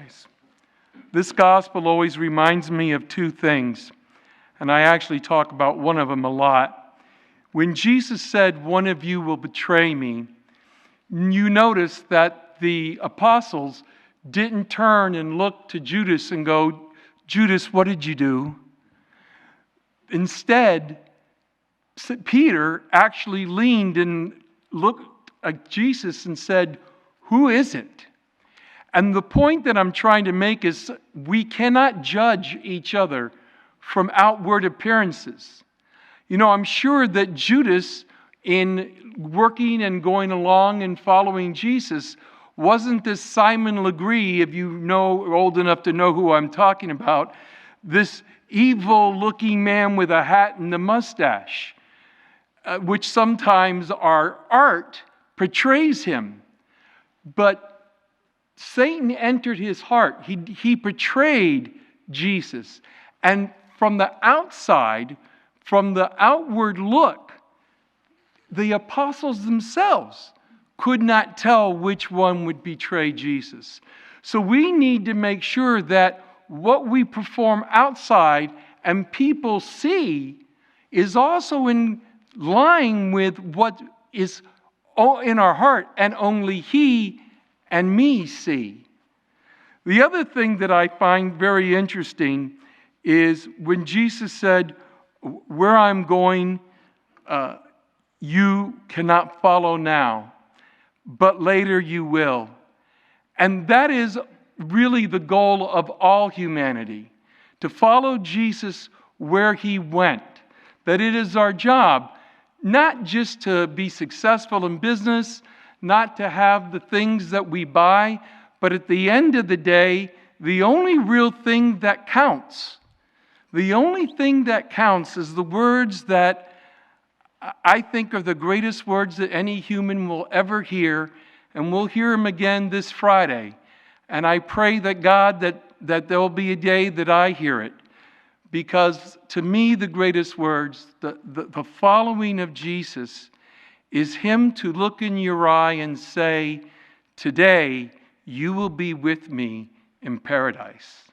paradise. This gospel always reminds me of two things, and I actually talk about one of them a lot. When Jesus said, "One of you will betray me," you notice that the apostles didn't turn and look to Judas and go, "Judas, what did you do?" Instead, Peter actually leaned and looked at Jesus and said, "Who is it?" And the point that I'm trying to make is we cannot judge each other from outward appearances. You know, I'm sure that Judas, in working and going along and following Jesus, wasn't this Simon Legree, if you know, old enough to know who I'm talking about, this evil-looking man with a hat and a mustache, which sometimes our art portrays him. But Satan entered his heart. He betrayed Jesus. And from the outside, from the outward look, the apostles themselves could not tell which one would betray Jesus. So we need to make sure that what we perform outside and people see is also in line with what is in our heart and only He and me see. The other thing that I find very interesting is when Jesus said, "Where I'm going, you cannot follow now, but later you will." And that is really the goal of all humanity, to follow Jesus where He went. That it is our job not just to be successful in business, not to have the things that we buy, but at the end of the day, the only real thing that counts, the only thing that counts is the words that I think are the greatest words that any human will ever hear, and we'll hear them again this Friday. And I pray that God, that there will be a day that I hear it. Because to me, the greatest words, the following of Jesus, is Him to look in your eye and say, "Today you will be with me in paradise."